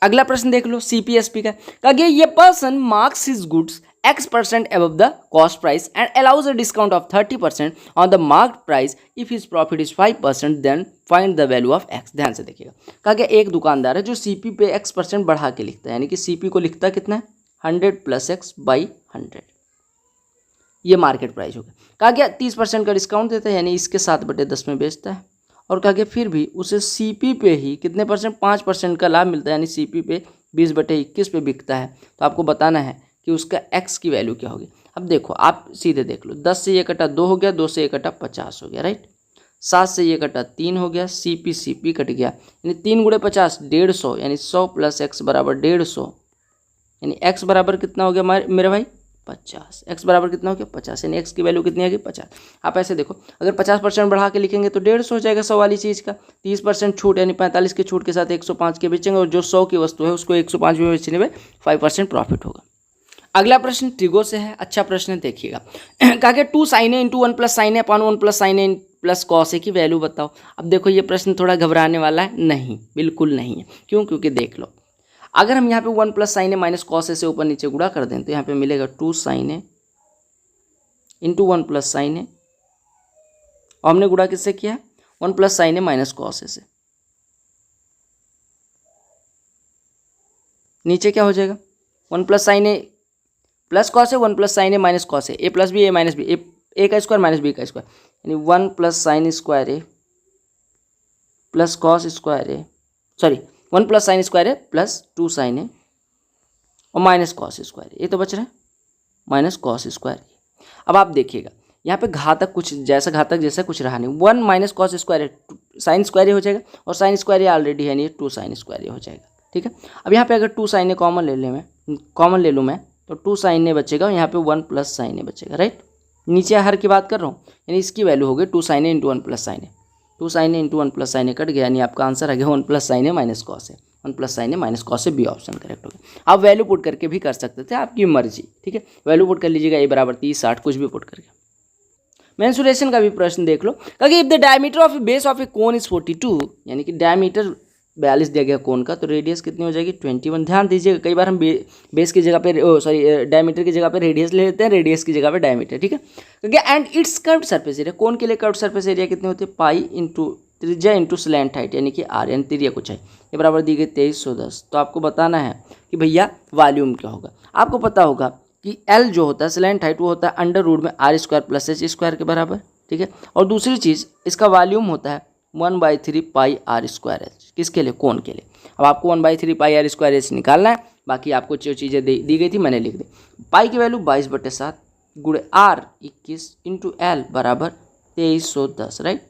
अगला प्रश्न देख लो CPSP का, कहा गया ये person marks his goods X% above the cost price and allows a discount of 30% on the marked price if his profit is 5%, then find the value of X। ध्यान से देखिएगा, कहा गया एक दुकानदार है जो CP पे X% बढ़ा के लिखता है, यानी कि CP को लिखता कितना है 100 + X / 100, ये मार्केट प्राइस होगा। कहा गया 30% का डिस्काउंट देता है, यानी इसके 7/10 में बेचता है, और कहा गया फिर भी उसे CP पे ही कितने परसेंट 5% का लाभ मिलता है, यानी CP पे 20/21 पे बिकता है। तो आपको बताना है कि उसका x की वैल्यू क्या होगी। अब देखो आप सीधे देख लो, 10 से ये कटा 2 हो गया, 2 से ये कटा 50 हो गया, राइट। 7 से ये कटा 3 हो गया, CP कट गया, यानी 3 × 50 150, यानी 100 + x बराबर 150, यानी x बराबर कितना हो गया मेरे भाई 50। x बराबर कितना हो गया 50, यानी x की वैल्यू कितनी आ गई 50। आप ऐसे देखो, अगर 50% बढ़ा के लिखेंगे तो 150 हो जाएगा 100 वाली चीज़ का, 30% छूट यानी 45 की छूट के साथ 105 के बेचेंगे, और जो 100 की वस्तु है उसको 105 में बेचने में 5% प्रॉफिट होगा। अगला प्रश्न ट्रिगो से है, अच्छा प्रश्न है, देखिएगा। कहा कि 2 sin a × 1 + sin a / 1 + sin a + cos a की वैल्यू बताओ। अब देखो ये प्रश्न थोड़ा घबराने वाला है, नहीं बिल्कुल नहीं है, क्यों, क्योंकि देख लो अगर हम यहाँ पे 1 + sin a - cos a से ऊपर नीचे गुणा कर दें तो यहाँ पे मिलेगा 2 sin a × 1 + sin a, और हमने गुणा किससे किया है 1 + sin a - cos a से, नीचे क्या हो जाएगा 1 + sin a + cos a 1 + sin a - cos a, a + b a - b, a का स्क्वायर माइनस b का स्क्वायर, यानी 1 + sin square a + cos square a, sorry 1 + sin square a + 2 sin a और minus cos square, ये तो बच रहा है -cos square. अब आप देखिएगा यहाँ पे घातक कुछ जैसा कुछ रहा नहीं, 1 - cos स्क्वायर है sin स्क्वायर हो जाएगा, और sin स्क्वायर ऑलरेडी है नहीं 2 sin स्क्वायर हो जाएगा। ठीक है, अब यहाँ पे अगर 2 sin कॉमन ले लूँ मैं तो 2 sin a बचेगा, यहाँ पे 1 + sin a बचेगा, राइट। नीचे हर की बात कर रहा हूँ, यानी इसकी वैल्यू हो गई 2 sin a × 1 + sin a, 2 sin a × 1 + sin a cut गया, यानी आपका आंसर आ गया 1 + sin a - cos a, 1 + sin a - cos a, B option correct हो गया। आप वैल्यू पुट करके भी कर सकते थे, आपकी मर्जी, ठीक है, वैल्यू पुट कर लीजिएगा, a = 30 60 कुछ भी पुट करके। मेंसुरेशन का भी प्रश्न देख लो, क्योंकि if the diameter of base of A cone is 42, यानी कि डायमीटर 42 दिया गया कोन का, तो रेडियस कितनी हो जाएगी 21। ध्यान दीजिएगा कई बार हम बेस की जगह पे डायमीटर की जगह पे रेडियस ले लेते हैं, रेडियस की जगह पे डायमीटर, ठीक है। क्योंकि and it's curved surface area, cone के लिए कर्व्ड सरफेस एरिया कितनी होती है पाई × त्रिज्या × स्लैंट हाइट, यानी कि r, यानी त्रिज्या कुछ है, ये बराबर दी गई 2310। तो आपको बताना है कि भैया वॉल्यूम क्या होगा। आपको पता होगा कि L जो होता है स्लैंट हाइट वो होता है √में r² + h² के बराबर, ठीक है। और दूसरी चीज़ इसका वॉल्यूम होता है 1/3 पाई r²h, किसके लिए कोन के लिए। अब आपको 1/3 पाई r² निकालना है, बाकी आपको जो चीज़ें दी गई थी मैंने लिख दी। पाई की वैल्यू 22/7 × r 21 × L बराबर 2310, राइट।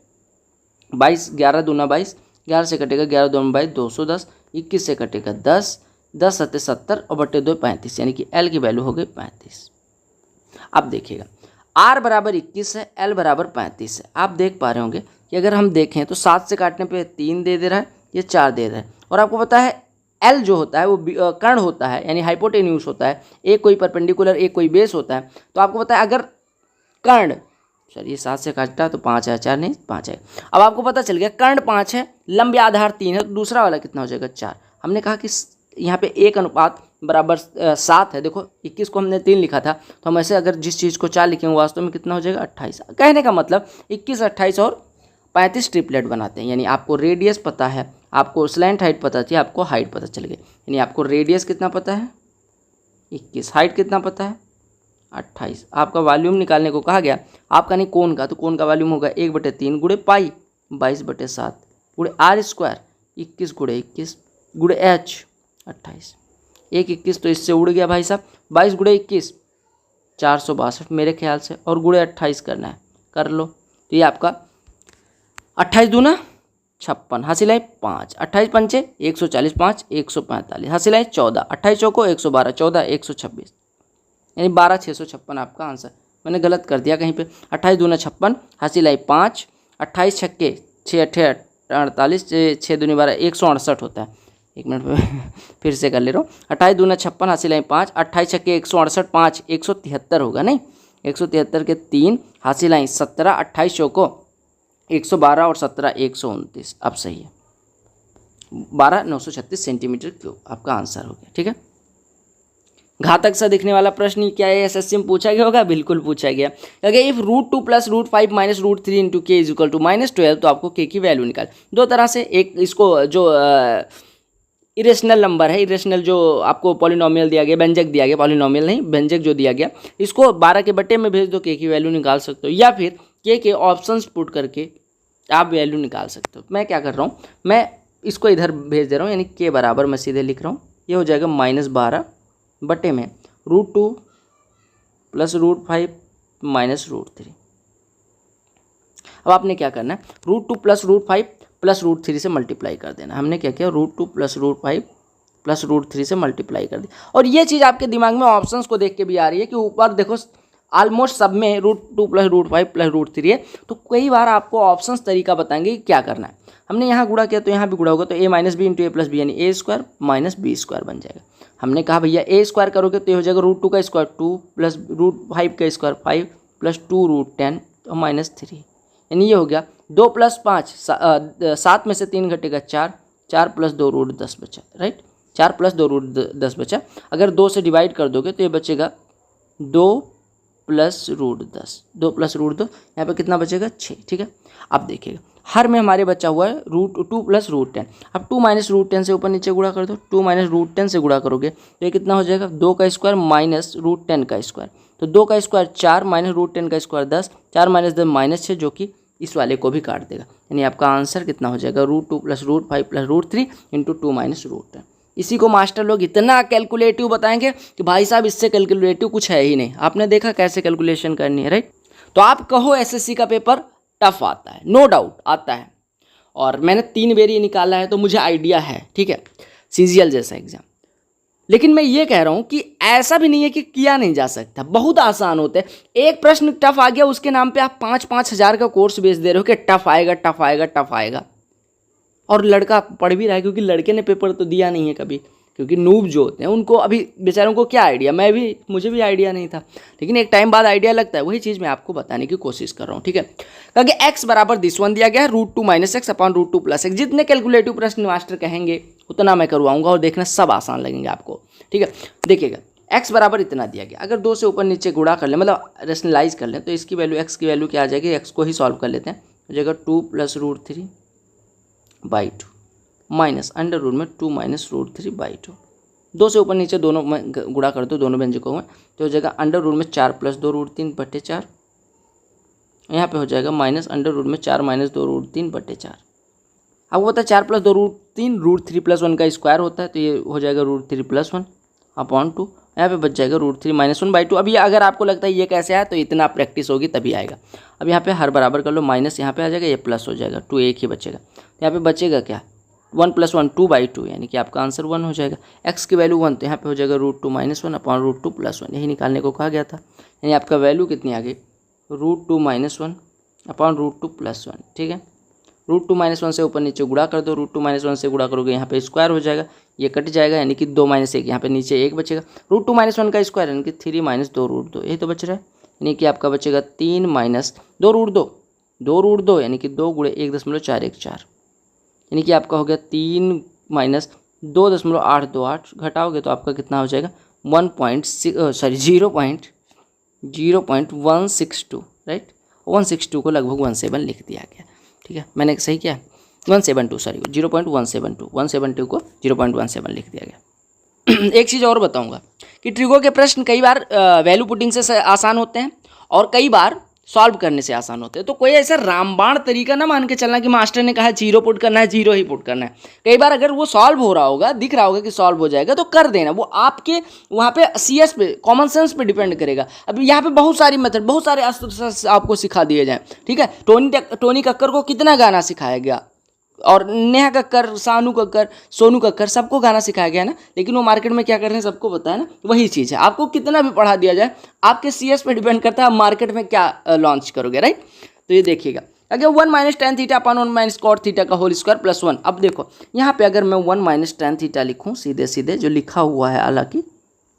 22, 11 दूना 22, 11 से कटेगा 11 दूना 22, 210, 21 से कटेगा 10, 10 सत्ते 70 और बटे 2 35, यानी कि L की वैल्यू हो गई 35। अब देखिएगा R बराबर 21 है, L बराबर 35 है। आप देख पा रहे होंगे कि अगर हम देखें तो 7 से काटने पे 3 दे रहा है, ये 4 दे रहा है, और आपको पता है L जो होता है वो कर्ण होता है, यानी हाइपोटेन्यूज होता है, एक कोई परपेंडिकुलर एक कोई बेस होता है। तो आपको पता है अगर कर्ण, चलिए 7 से काटता है तो 5 है, 4 नहीं 5 है। अब आपको पता चल गया कर्ण 5 है, लंबे आधार 3 है, तो दूसरा वाला कितना हो जाएगा 4। हमने कहा कि यहाँ पे 1 अनुपात बराबर 7 है। देखो 21 को हमने 3 लिखा था, तो हम ऐसे अगर जिस चीज़ को 4 लिखेंगे वास्तव में कितना हो जाएगा 28। कहने का मतलब 21, 28 और 35 ट्रिपलेट बनाते हैं। यानी आपको रेडियस पता है, आपको स्लैंट हाइट पता थी, आपको हाइट पता चल गई। यानी आपको रेडियस कितना पता है 21, हाइट कितना पता है 28। आपका वॉल्यूम निकालने को कहा गया, आपका नहीं कोण का, तो कोण का वॉल्यूम होगा 1/3 गुणे पाई 22/7 गुणे R स्क्वायर 21 गुणे 21 गुणे H 28। 1 21 तो इससे उड़ गया भाई साहब, 22 गुणे 21 462 मेरे ख्याल से, और गुणे 28 करना है, कर लो। तो ये आपका 28 दूना 56, हासिल है 5, 28 पंचे 140, 5 145, हासिल है 14, 28 चौको 112, 14 126, यानी 12,656 आपका आंसर। मैंने गलत कर दिया कहीं पे, 28 दूना 56, हासिल है 5, 28 छक्के 6 अट्ठे 48, 6 दूनी 12, 168 होता है। एक मिनट में फिर से कर ले रहा हूँ, 28 दूना 56, हासिल है 5, 28 छक्के 168, 5 173 होगा, नहीं 173 के 3, हासिल है 17, 28 चौको 112 और 17 129। अब सही है, 12,936 सेंटीमीटर क्यूब आपका आंसर हो गया। ठीक है, घातक सा दिखने वाला प्रश्न क्या है, एसएससी में पूछा गया होगा, बिल्कुल पूछा गया। अगर इफ √2 + √5 - √3 इंटू के इज इक्वल टू -12, तो आपको के की वैल्यू निकाल। दो तरह से, एक इसको जो इरेशनल नंबर है, इरेशनल जो आपको पॉलिनोमियल दिया गया, व्यंजक दिया गया, पॉलिनोमियल नहीं व्यंजक जो दिया गया, इसको 12 के बटे में भेज दो, के की वैल्यू निकाल सकते हो, या फिर के ऑप्शंस पुट करके आप वैल्यू निकाल सकते हो। मैं क्या कर रहा हूँ, मैं इसको इधर भेज दे रहा हूँ, यानी के बराबर मैं सीधे लिख रहा हूँ, ये हो जाएगा -12 बटे में √2 + √5 - √3। अब आपने क्या करना है, √2 + √5 + √3 से मल्टीप्लाई कर देना। हमने क्या किया, √2 + √5 + √3 से मल्टीप्लाई कर दी। और ये चीज़ आपके दिमाग में ऑप्शंस को देख के भी आ रही है कि ऊपर देखो ऑलमोस्ट सब में √2 + √5 + √3 है, तो कई बार आपको ऑप्शंस तरीका बताएंगे कि क्या करना है। हमने यहाँ गुणा किया तो यहाँ भी गुणा होगा, तो a - b × a + b, यानी a² - b² बन जाएगा। हमने कहा भैया a² करोगे तो ये हो जाएगा √2 का स्क्वायर 2 + √5 का स्क्वायर 5 + 2 √10 और -3, यानी ये हो गया 2 + 5 7 में से 3 घटेगा 4, 4 + 2 √10 बचा, राइट, 4 + 2 √10 बचा। अगर 2 से डिवाइड कर दोगे तो ये बचेगा 2 + √10, 2 + √2, यहाँ पे कितना बचेगा 6। ठीक है, अब देखिएगा हर में हमारे बचा हुआ है √2 + √10। अब 2 - √10 से ऊपर नीचे गुणा कर दो, 2 - √10 से गुणा करोगे तो ये कितना हो जाएगा, 2 का स्क्वायर - √10 का स्क्वायर, तो 2 का स्क्वायर 4 - √10 का स्क्वायर 10, 4 - 10 -6, जो कि इस वाले को भी काट देगा। यानी आपका आंसर कितना हो जाएगा, √2 + √5 + √3 इंटू 2 - √10। इसी को मास्टर लोग इतना कैलकुलेटिव बताएंगे कि भाई साहब इससे कैलकुलेटिव कुछ है ही नहीं। आपने देखा कैसे कैलकुलेशन करनी है, राइट। तो आप कहो एसएससी का पेपर टफ आता है, नो डाउट आता है, और मैंने 3 बार ये निकाला है तो मुझे आइडिया है, ठीक है, सीजीएल जैसा एग्जाम। लेकिन मैं ये कह रहा हूँ कि ऐसा भी नहीं है कि किया नहीं जा सकता, बहुत आसान होते हैं। एक प्रश्न टफ आ गया, उसके नाम पे आप 5-5 हज़ार का कोर्स बेच दे रहे हो कि टफ आएगा टफ आएगा टफ आएगा, और लड़का पढ़ भी रहा है, क्योंकि लड़के ने पेपर तो दिया नहीं है कभी, क्योंकि नूब जो होते हैं उनको अभी बेचारों को क्या आइडिया, मुझे भी आइडिया नहीं था, लेकिन एक टाइम बाद आइडिया लगता है। वही चीज़ मैं आपको बताने की कोशिश कर रहा हूँ, ठीक है। क्योंकि x बराबर दिस वन दिया गया है, √2 - x अपॉन √2 + x। जितने कैलकुलेटिव प्रश्न मास्टर कहेंगे उतना मैं करवाऊंगा, और देखना सब आसान लगेंगे आपको, ठीक है। देखिएगा x बराबर इतना दिया गया, अगर 2 से ऊपर नीचे गुणा कर लें, मतलब रेशनलाइज कर लें, तो इसकी वैल्यू x की वैल्यू क्या आ जाएगी, x को ही सॉल्व कर लेते हैं, हो जाएगा 2 + √3/2 माइनस अंडर रूट में 2 - √3/2। 2 से ऊपर नीचे दोनों में गुणा कर दो, दोनों व्यंजकों में, तो हो जाएगा अंडर रूट में 4 + 2 √3/4। यहाँ पे हो जाएगा माइनस अंडर रूट में 4 - 2 √3/4। अब होता है 4 + 2 √3 √3 + 1 का स्क्वायर होता है, तो ये हो जाएगा √3 + 1/2। यहाँ पे बच जाएगा √3 - 1/2। अभी अगर आपको लगता है ये कैसे आया तो इतना प्रैक्टिस होगी तभी आएगा। अब यहाँ पे हर बराबर कर लो, माइनस यहाँ पे आ जाएगा, ये प्लस हो जाएगा, 2 एक ही बचेगा। यहाँ पे बचेगा क्या, 1 + 1 2/2, यानी कि आपका आंसर 1 हो जाएगा। x की वैल्यू 1 तो यहाँ पे हो जाएगा √2 - 1 /√2 + 1, यही निकालने को कहा गया था। यानी आपका वैल्यू कितनी आ गई, √2 - 1 /√2 + 1। ठीक है, √2 - 1 से ऊपर नीचे गुणा कर दो, √2 - 1 से गुणा करोगे यहाँ पे स्क्वायर हो जाएगा, ये कट जाएगा, यानी कि 2 - 1, यहाँ पे नीचे 1 बचेगा। √2 - 1 का स्क्वायर यानी कि 3 - 2 √2, यही तो बच रहा है। यानी कि आपका बचेगा 3 - 2 यानी कि 2 × 1.414, यानी कि आपका हो गया 3 - 2.828, घटाओगे तो आपका कितना हो जाएगा 0.162, राइट। 162 को लगभग 17 लिख दिया गया। ठीक है, मैंने सही किया, 172, सॉरी 0.172, 172 को 0.17 लिख दिया गया। एक चीज़ और बताऊंगा कि ट्रिगो के प्रश्न कई बार वैल्यू पुटिंग से आसान होते हैं और कई बार सॉल्व करने से आसान होते हैं। तो कोई ऐसा रामबाण तरीका ना मान के चलना कि मास्टर ने कहा 0 पुट करना है, 0 ही पुट करना है। कई बार अगर वो सॉल्व हो रहा होगा, दिख रहा होगा कि सॉल्व हो जाएगा तो कर देना, वो आपके वहाँ पे CS पे, कॉमन सेंस पे डिपेंड करेगा। अब यहाँ पे बहुत सारी मेथड, बहुत सारे अस्त्र आपको सिखा दिए जाएँ। ठीक है, टोनी कक्कर को कितना गाना सिखाया गया, और नेहा कक्कर, सानू कक्कर, सोनू कक्कर, सबको गाना सिखाया गया है ना, लेकिन वो मार्केट में क्या कर रहे हैं सबको पता है ना। वही चीज़ है, आपको कितना भी पढ़ा दिया जाए, आपके CS पे डिपेंड करता है आप मार्केट में क्या लॉन्च करोगे, राइट। तो ये देखिएगा, अगर 1 - tan थीटा अपन 1 - cot थीटा का होल स्क्वायर प्लस 1। अब देखो यहाँ पे अगर मैं 1 - tan थीटा लिखूँ सीधे सीधे जो लिखा हुआ है हालांकि,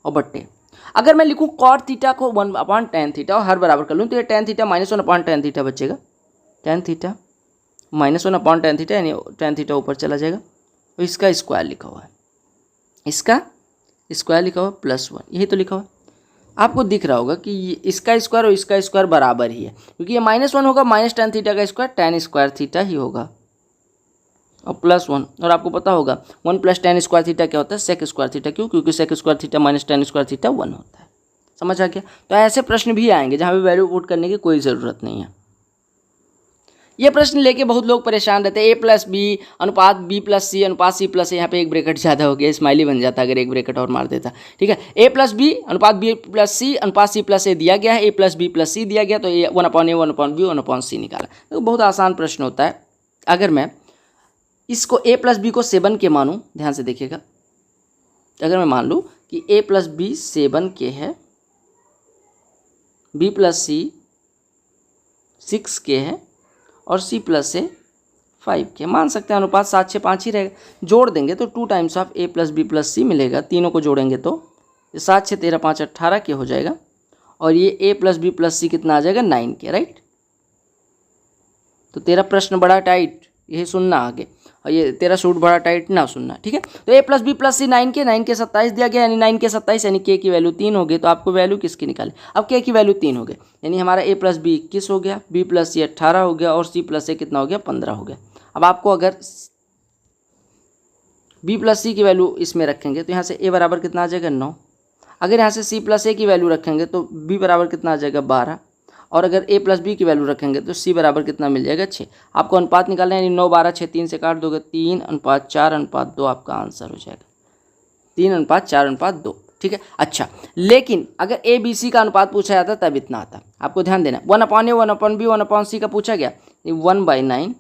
और बट्टे अगर मैं लिखूँ cot थीटा को 1/tan थीटा और हर बराबर कर लूँ तो ये tan थीटा -1/tan थीटा बचेगा, tan थीटा -1/tan थीटा, यानी tan थीटा ऊपर चला जाएगा। और इसका स्क्वायर लिखा हुआ है, इसका स्क्वायर लिखा हुआ +1, यही तो लिखा हुआ है। आपको दिख रहा होगा कि इसका स्क्वायर और इसका स्क्वायर बराबर ही है, क्योंकि ये -1 होगा, tan थीटा का स्क्वायर tan स्क्वायर थीटा ही होगा, और +1। और आपको पता होगा 1 + tan स्क्वायर थीटा क्या होता है, sec स्क्वायर थीटा। क्यों, क्योंकि sec square theta -tan square theta 1 होता है। समझ आ गया। तो ऐसे प्रश्न भी आएंगे जहाँ पे वैल्यू पुट करने की कोई ज़रूरत नहीं है। ये प्रश्न लेके बहुत लोग परेशान रहते हैं, A + B अनुपात B + C अनुपात C + A। यहाँ पे एक ब्रैकेट ज़्यादा हो गया, स्माइली बन जाता अगर एक ब्रैकेट और मार देता। ठीक है, A + B अनुपात B + C अनुपात C + A दिया गया है, A + B + C दिया गया, तो ये 1/A 1/B 1/C निकाला। तो बहुत आसान प्रश्न होता है। अगर मैं इसको A + B को 7 के मानूँ, ध्यान से देखिएगा, अगर मैं मान लूँ कि A + B 7 के है, B + C 6 के है और C + A 5 के, मान सकते हैं अनुपात 7 6 5 ही रहेगा। जोड़ देंगे तो 2 times of A + B + C मिलेगा, तीनों को जोड़ेंगे तो 7 6 13 5 18 के हो जाएगा, और ये A + B + C कितना आ जाएगा 9 के, राइट। तो तेरा प्रश्न बड़ा टाइट, यही सुनना आगे, और ये तेरा सूट बड़ा टाइट ना सुनना। ठीक है, तो A + B + C 9 के 27 दिया गया, यानी 9 के 27, यानी K की वैल्यू 3 हो गई। तो आपको वैल्यू किसकी निकाली, अब K की वैल्यू 3 हो गई, यानी हमारा A + B 21 हो गया, B + C 18 हो गया, और C + A कितना हो गया 15 हो गया। अब आपको अगर B + C की वैल्यू इसमें रखेंगे तो यहाँ से A बराबर कितना आ जाएगा 9। अगर यहाँ से C + A की वैल्यू रखेंगे तो B बराबर कितना आ जाएगा 12, और अगर A + B की वैल्यू रखेंगे तो C बराबर कितना मिल जाएगा 6। आपको अनुपात निकालना है, यानी 9 12 6, 3 से काट दोगे 3:4:2 आपका आंसर हो जाएगा, 3:4:2। ठीक है, अच्छा, लेकिन अगर ABC का अनुपात पूछा जाता तब इतना आता। आपको ध्यान देना, 1/A 1/B 1/C का पूछा गया, 1/9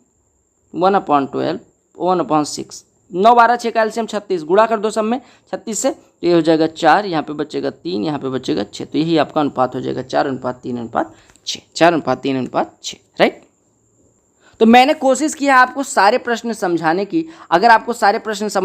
1/12 1/6, 9 12 6 का एलसीएम 36, गुणा कर दो सब में 36 से, तो ये हो जाएगा 4, यहाँ पे बचेगा 3, यहाँ पे बचेगा 6, तो यही आपका अनुपात हो जाएगा 4:3:6, 4:3:6, राइट। तो मैंने कोशिश की है आपको सारे प्रश्न समझाने की। अगर आपको सारे प्रश्न समझ